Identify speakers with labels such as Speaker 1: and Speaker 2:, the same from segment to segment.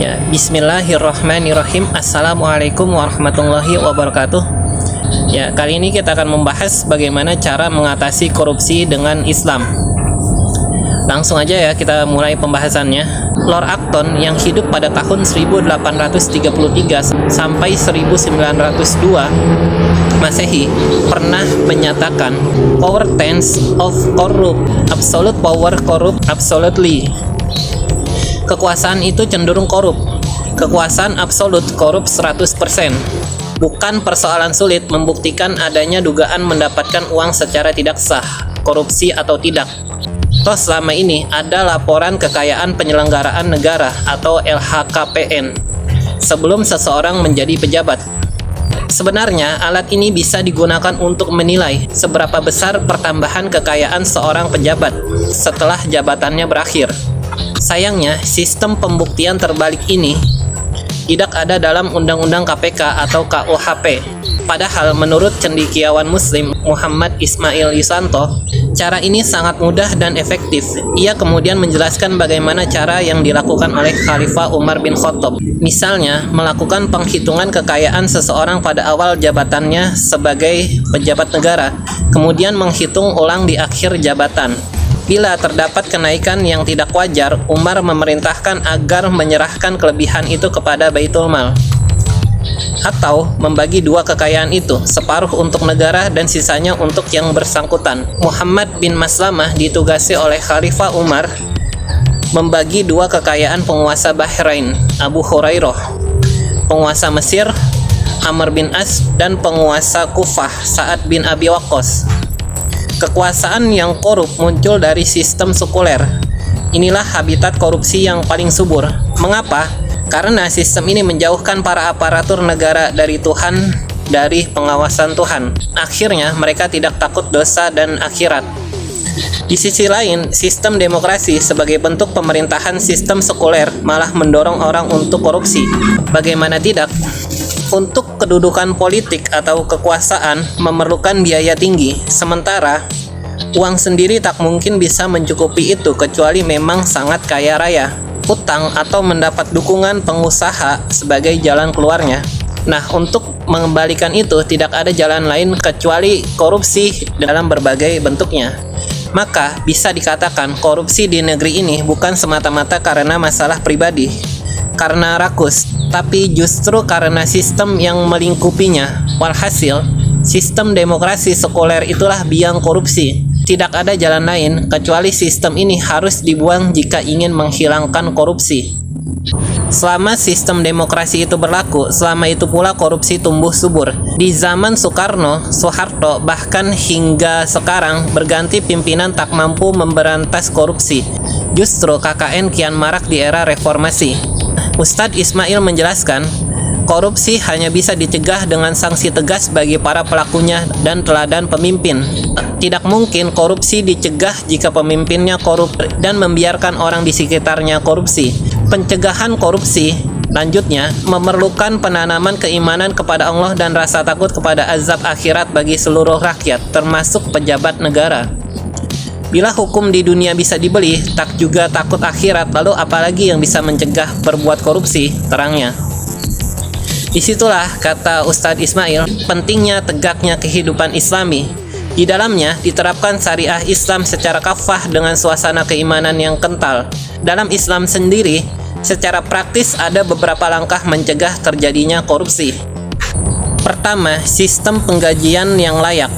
Speaker 1: Ya, bismillahirrahmanirrahim. Assalamualaikum warahmatullahi wabarakatuh. Ya, kali ini kita akan membahas bagaimana cara mengatasi korupsi dengan Islam. Langsung aja ya, kita mulai pembahasannya. Lord Acton yang hidup pada tahun 1833 sampai 1902 Masehi pernah menyatakan power tends of corrupt, absolute power corrupt absolutely. Kekuasaan itu cenderung korup. Kekuasaan absolut korup 100%. Bukan persoalan sulit membuktikan adanya dugaan mendapatkan uang secara tidak sah, korupsi atau tidak. Toh selama ini ada laporan kekayaan penyelenggaraan negara atau LHKPN sebelum seseorang menjadi pejabat. Sebenarnya alat ini bisa digunakan untuk menilai seberapa besar pertambahan kekayaan seorang pejabat setelah jabatannya berakhir. Sayangnya, sistem pembuktian terbalik ini tidak ada dalam Undang-Undang KPK atau KUHP. Padahal menurut cendekiawan Muslim Muhammad Ismail Yusanto, cara ini sangat mudah dan efektif. Ia kemudian menjelaskan bagaimana cara yang dilakukan oleh Khalifah Umar bin Khattab. Misalnya, melakukan penghitungan kekayaan seseorang pada awal jabatannya sebagai pejabat negara, kemudian menghitung ulang di akhir jabatan. Bila terdapat kenaikan yang tidak wajar, Umar memerintahkan agar menyerahkan kelebihan itu kepada Baitul Mal, atau membagi dua kekayaan itu, separuh untuk negara dan sisanya untuk yang bersangkutan. Muhammad bin Maslamah ditugasi oleh Khalifah Umar membagi dua kekayaan penguasa Bahrain, Abu Hurairah, penguasa Mesir, Amr bin As, dan penguasa Kufah, Sa'ad bin Abi Waqqas. Kekuasaan yang korup muncul dari sistem sekuler. Inilah habitat korupsi yang paling subur. Mengapa? Karena sistem ini menjauhkan para aparatur negara dari Tuhan, dari pengawasan Tuhan. Akhirnya mereka tidak takut dosa dan akhirat. Di sisi lain, sistem demokrasi sebagai bentuk pemerintahan sistem sekuler malah mendorong orang untuk korupsi. Bagaimana tidak? Untuk kedudukan politik atau kekuasaan memerlukan biaya tinggi, sementara uang sendiri tak mungkin bisa mencukupi itu kecuali memang sangat kaya raya, utang atau mendapat dukungan pengusaha sebagai jalan keluarnya. Nah, untuk mengembalikan itu tidak ada jalan lain kecuali korupsi dalam berbagai bentuknya. Maka bisa dikatakan korupsi di negeri ini bukan semata-mata karena masalah pribadi, karena rakus, tapi justru karena sistem yang melingkupinya. Walhasil, sistem demokrasi sekuler itulah biang korupsi. Tidak ada jalan lain kecuali sistem ini harus dibuang jika ingin menghilangkan korupsi. Selama sistem demokrasi itu berlaku, selama itu pula korupsi tumbuh subur. Di zaman Soekarno, Soeharto, bahkan hingga sekarang berganti pimpinan tak mampu memberantas korupsi. Justru KKN kian marak di era reformasi. Ustadz Ismail menjelaskan, korupsi hanya bisa dicegah dengan sanksi tegas bagi para pelakunya dan teladan pemimpin. Tidak mungkin korupsi dicegah jika pemimpinnya korup dan membiarkan orang di sekitarnya korupsi. Pencegahan korupsi, lanjutnya, memerlukan penanaman keimanan kepada Allah dan rasa takut kepada azab akhirat bagi seluruh rakyat, termasuk pejabat negara. Bila hukum di dunia bisa dibeli, tak juga takut akhirat, lalu apalagi yang bisa mencegah berbuat korupsi, terangnya. Disitulah, kata Ustadz Ismail, pentingnya tegaknya kehidupan Islami. Di dalamnya diterapkan syariah Islam secara kafah dengan suasana keimanan yang kental. Dalam Islam sendiri, secara praktis ada beberapa langkah mencegah terjadinya korupsi. Pertama, sistem penggajian yang layak.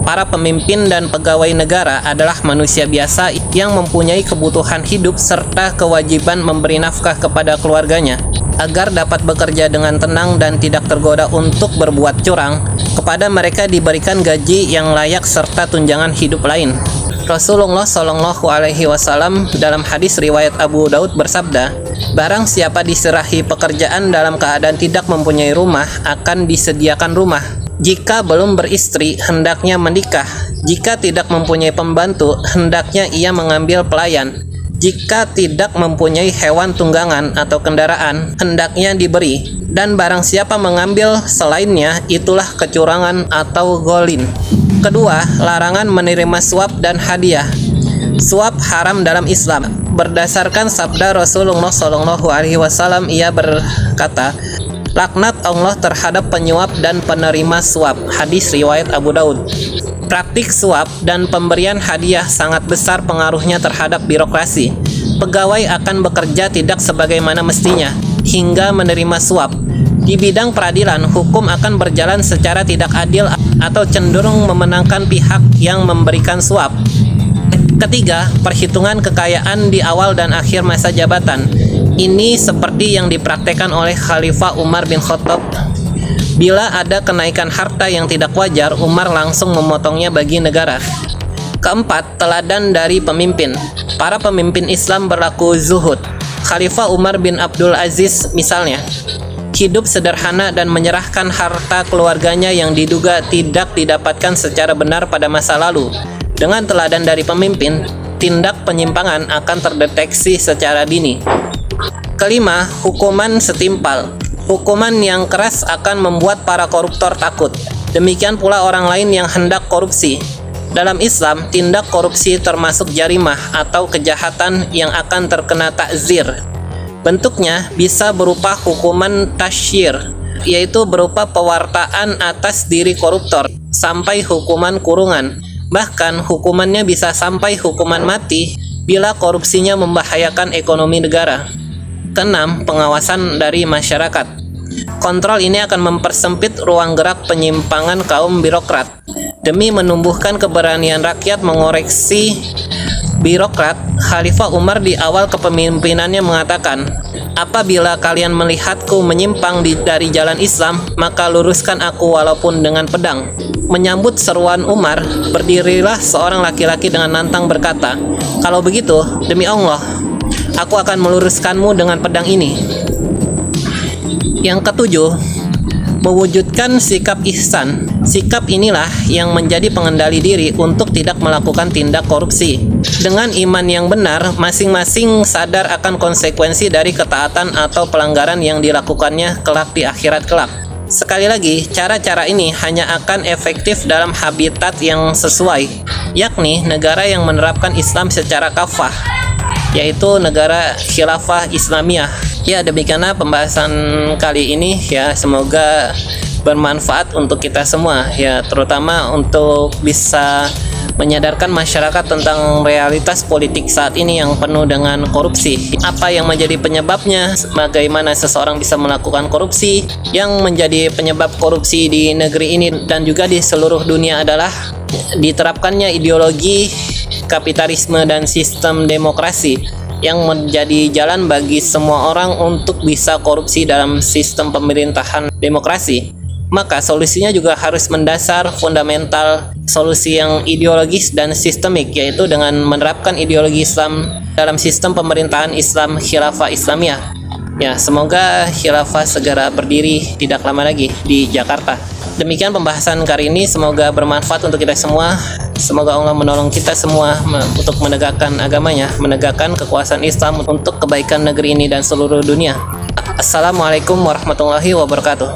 Speaker 1: Para pemimpin dan pegawai negara adalah manusia biasa yang mempunyai kebutuhan hidup serta kewajiban memberi nafkah kepada keluarganya. Agar dapat bekerja dengan tenang dan tidak tergoda untuk berbuat curang, kepada mereka diberikan gaji yang layak serta tunjangan hidup lain. Rasulullah Shallallahu Alaihi Wasallam dalam hadis riwayat Abu Daud bersabda, barang siapa diserahi pekerjaan dalam keadaan tidak mempunyai rumah, akan disediakan rumah. Jika belum beristri, hendaknya menikah. Jika tidak mempunyai pembantu, hendaknya ia mengambil pelayan. Jika tidak mempunyai hewan tunggangan atau kendaraan, hendaknya diberi. Dan barang siapa mengambil selainnya, itulah kecurangan atau gholin. Kedua, larangan menerima suap dan hadiah. Suap haram dalam Islam. Berdasarkan sabda Rasulullah SAW, ia berkata, "Laknat Allah terhadap penyuap dan penerima suap." Hadis riwayat Abu Daud. Praktik suap dan pemberian hadiah sangat besar pengaruhnya terhadap birokrasi. Pegawai akan bekerja tidak sebagaimana mestinya hingga menerima suap. Di bidang peradilan, hukum akan berjalan secara tidak adil atau cenderung memenangkan pihak yang memberikan suap. Ketiga, perhitungan kekayaan di awal dan akhir masa jabatan. Ini seperti yang dipraktekkan oleh Khalifah Umar bin Khattab. Bila ada kenaikan harta yang tidak wajar, Umar langsung memotongnya bagi negara. Keempat, teladan dari pemimpin. Para pemimpin Islam berlaku zuhud. Khalifah Umar bin Abdul Aziz misalnya, hidup sederhana dan menyerahkan harta keluarganya yang diduga tidak didapatkan secara benar pada masa lalu. Dengan teladan dari pemimpin, tindak penyimpangan akan terdeteksi secara dini. Kelima, hukuman setimpal. Hukuman yang keras akan membuat para koruptor takut. Demikian pula orang lain yang hendak korupsi. Dalam Islam, tindak korupsi termasuk jarimah atau kejahatan yang akan terkena takzir. Bentuknya bisa berupa hukuman tasyir, yaitu berupa pewartaan atas diri koruptor, sampai hukuman kurungan. Bahkan hukumannya bisa sampai hukuman mati bila korupsinya membahayakan ekonomi negara. Keenam, pengawasan dari masyarakat. Kontrol ini akan mempersempit ruang gerak penyimpangan kaum birokrat. Demi menumbuhkan keberanian rakyat mengoreksi birokrat, Khalifah Umar di awal kepemimpinannya mengatakan, "Apabila kalian melihatku menyimpang dari jalan Islam, maka luruskan aku walaupun dengan pedang." Menyambut seruan Umar, berdirilah seorang laki-laki dengan lantang berkata, "Kalau begitu, demi Allah, aku akan meluruskanmu dengan pedang ini." Yang ketujuh, mewujudkan sikap ihsan. Sikap inilah yang menjadi pengendali diri untuk tidak melakukan tindak korupsi. Dengan iman yang benar, masing-masing sadar akan konsekuensi dari ketaatan atau pelanggaran yang dilakukannya kelak di akhirat kelak. Sekali lagi, cara-cara ini hanya akan efektif dalam habitat yang sesuai, yakni negara yang menerapkan Islam secara kafah, yaitu negara khilafah Islamiyah. Ya, demikianlah pembahasan kali ini ya, semoga bermanfaat untuk kita semua ya, terutama untuk bisa menyadarkan masyarakat tentang realitas politik saat ini yang penuh dengan korupsi. Apa yang menjadi penyebabnya, bagaimana seseorang bisa melakukan korupsi. Yang menjadi penyebab korupsi di negeri ini dan juga di seluruh dunia adalah diterapkannya ideologi kapitalisme dan sistem demokrasi yang menjadi jalan bagi semua orang untuk bisa korupsi dalam sistem pemerintahan demokrasi. Maka solusinya juga harus mendasar fundamental, solusi yang ideologis dan sistemik, yaitu dengan menerapkan ideologi Islam dalam sistem pemerintahan Islam khilafah Islamiyah. Ya, semoga khilafah segera berdiri tidak lama lagi di Jakarta. Demikian pembahasan kali ini, semoga bermanfaat untuk kita semua. Semoga Allah menolong kita semua untuk menegakkan agamanya, menegakkan kekuasaan Islam untuk kebaikan negeri ini dan seluruh dunia. Assalamualaikum warahmatullahi wabarakatuh.